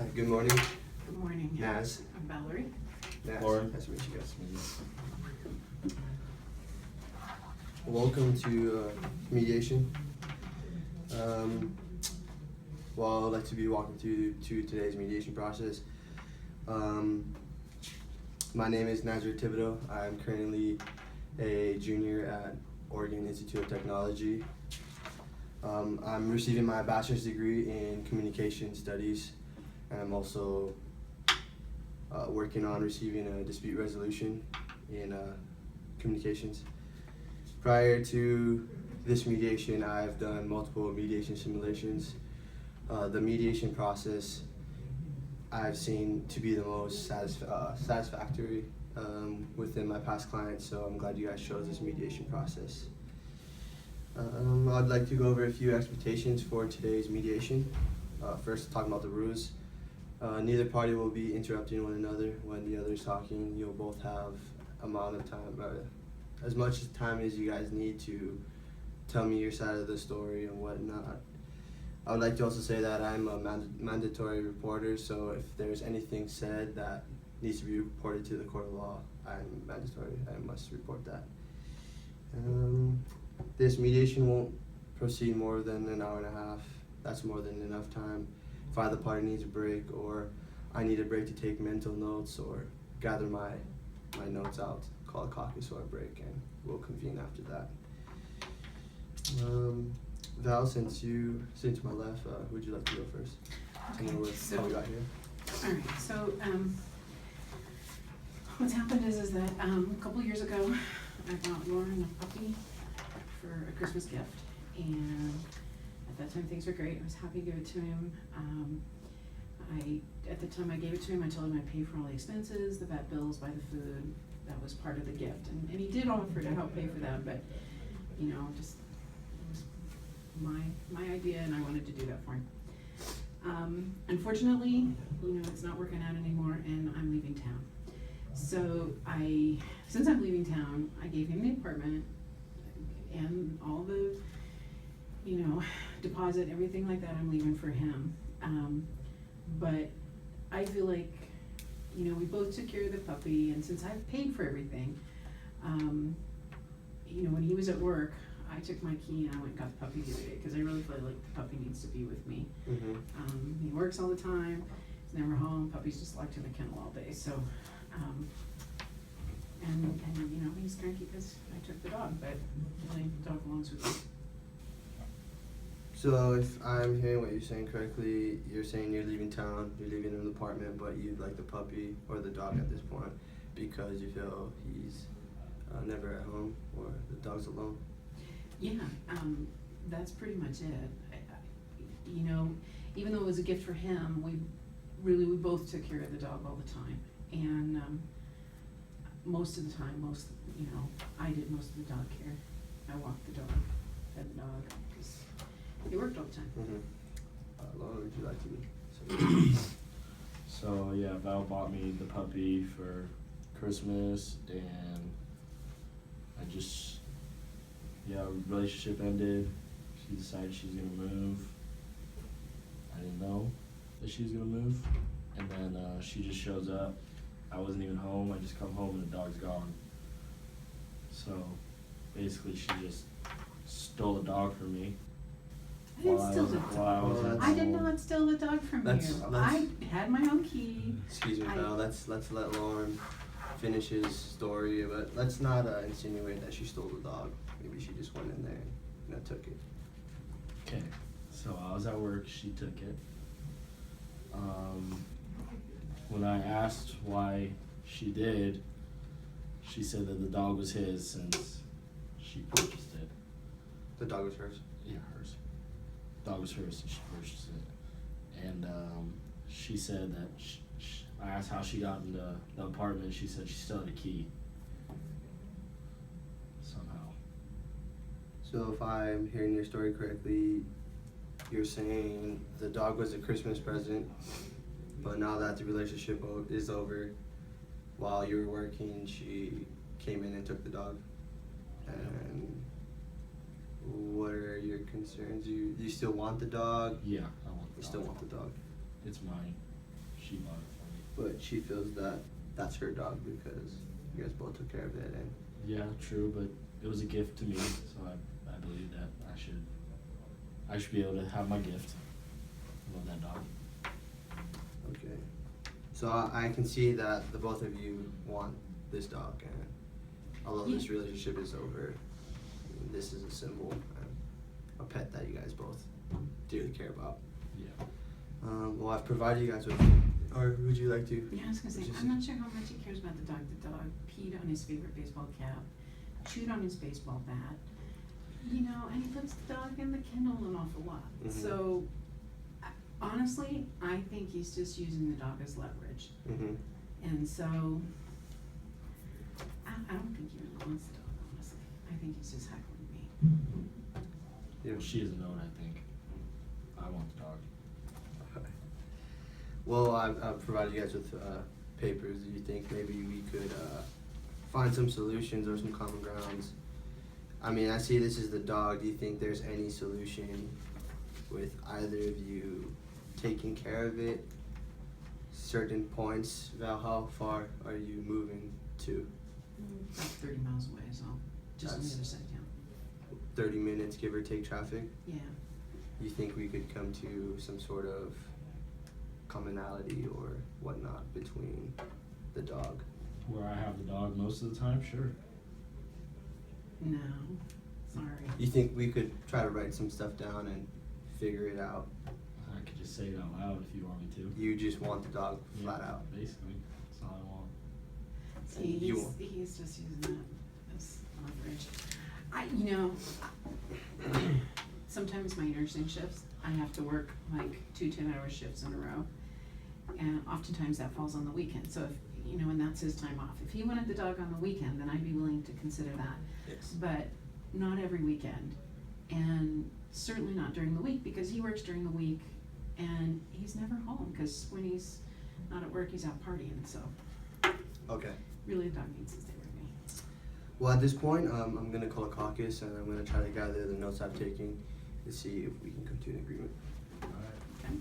Hi, good morning. Good morning. Naz. I'm Valerie. Naz. Lauren. Nice to meet you guys. Welcome to mediation. Well, I'd like to be walking through to today's mediation process. My name is Nazir Thibodeau. I'm currently a junior at Oregon Institute of Technology. I'm receiving my bachelor's degree in communication studies, and I'm also working on receiving a dispute resolution in communications. Prior to this mediation, I've done multiple mediation simulations. The mediation process I've seen to be the most satisfactory within my past clients, so I'm glad you guys chose this mediation process. I'd like to go over a few expectations for today's mediation. First, talking about the rules. Neither party will be interrupting one another when the other is talking. You'll both have amount of time, as much time as you guys need to tell me your side of the story and whatnot. I would like to also say that I'm a mandatory reporter, so if there's anything said that needs to be reported to the court of law, I'm mandatory. I must report that. This mediation won't proceed more than an hour and a half. That's more than enough time. If either party needs a break, or I need a break to take mental notes or gather my notes out, call a caucus or a break, and we'll convene after that. Val, since my left, would you like to go first? Okay, How we got here? Alright, so what's happened is that a couple years ago I got Lauren a puppy for a Christmas gift, and at that time things were great. I was happy to give it to him. At the time I gave it to him, I told him I'd pay for all the expenses, the vet bills, buy the food. That was part of the gift, and he did offer to help pay for that, but just it was my idea, and I wanted to do that for him. Unfortunately, it's not working out anymore, and I'm leaving town. So since I'm leaving town, I gave him the apartment and all the, deposit, everything like that. I'm leaving for him. But I feel like, we both took care of the puppy, and since I've paid for everything, when he was at work, I took my key and I went and got the puppy the other day, because I really feel like the puppy needs to be with me. Mm-hmm. He works all the time, he's never home, puppy's just locked in the kennel all day, so, he's cranky because I took the dog, but really, the dog belongs with me. So if I'm hearing what you're saying correctly, you're saying you're leaving town, you're leaving an apartment, but you'd like the puppy or the dog at this point because you feel he's never at home or the dog's alone? Yeah, that's pretty much it. Even though it was a gift for him, we both took care of the dog all the time. And most of the time, I did most of the dog care. I walked the dog, fed the dog, because he worked all the time. Mm-hmm. Lauren, would you like to be? So yeah, Val bought me the puppy for Christmas, and relationship ended. She decided she's gonna move. I didn't know that she was gonna move, and then she just shows up. I wasn't even home. I just come home and the dog's gone. So basically, she just stole the dog from me. I didn't steal the dog. I did not steal the dog from you. I had my own key. Excuse me, Val. Let's let Lauren finish his story, but let's not insinuate that she stole the dog. Maybe she just went in there and took it. Okay, so I was at work. She took it. When I asked why she did, she said that the dog was his since she purchased it. The dog was hers? Yeah, hers. Dog was hers since she purchased it. And she said that I asked how she got in the apartment. She said she still had a key. Somehow. So if I'm hearing your story correctly, you're saying the dog was a Christmas present, but now that the relationship is over, while you were working, she came in and took the dog. And what are your concerns? You still want the dog? Yeah, I want the You dog. still want the dog? It's mine. she bought it for me. but she feels that that's her dog because you guys both took care of it and. Yeah, true, but it was a gift to me, so I believe that I should be able to have my gift. I love that dog. Okay. So I can see that the both of you want this dog, and although this relationship is over, this is a symbol and a pet that you guys both dearly care about. Yeah. Well, I've provided you guys with, or would you like to? Yeah, I was gonna say, I'm not sure how much he cares about the dog. The dog peed on his favorite baseball cap, chewed on his baseball bat, you know, and he puts the dog in the kennel an awful lot. Mhm. So, honestly, I think he's just using the dog as leverage. Mm-hmm. And so, I don't think he really wants the dog, honestly. I think he's just heckling me. Yeah. She is a note, I think. I want the dog. Well, I've provided you guys with papers. Do you think maybe we could find some solutions or some common grounds? I mean, I see this is the dog. Do you think there's any solution with either of you taking care of it? Certain points, Val, how far are you moving to? About 30 miles away, so just on the That's- other side of town. 30 minutes, give or take traffic? Yeah. You think we could come to some sort of commonality or whatnot between the dog? Where I have the dog most of the time, sure. No, sorry. You think we could try to write some stuff down and figure it out? I could just say it out loud if you want me to. You just want the dog flat Yeah, out? Basically, that's all I want. See, And you won't. he's just using that as leverage. Sometimes my nursing shifts, I have to work like 2 10-hour shifts in a row. And oftentimes that falls on the weekend, so if, and that's his time off. If he wanted the dog on the weekend, then I'd be willing to consider that. Yes. But not every weekend, and certainly not during the week, because he works during the week and he's never home, because when he's not at work, he's out partying, so Okay. really the dog needs to stay with me. Well, at this point, I'm gonna call a caucus and I'm gonna try to gather the notes I've taken to see if we can come to an agreement. Alright. Okay?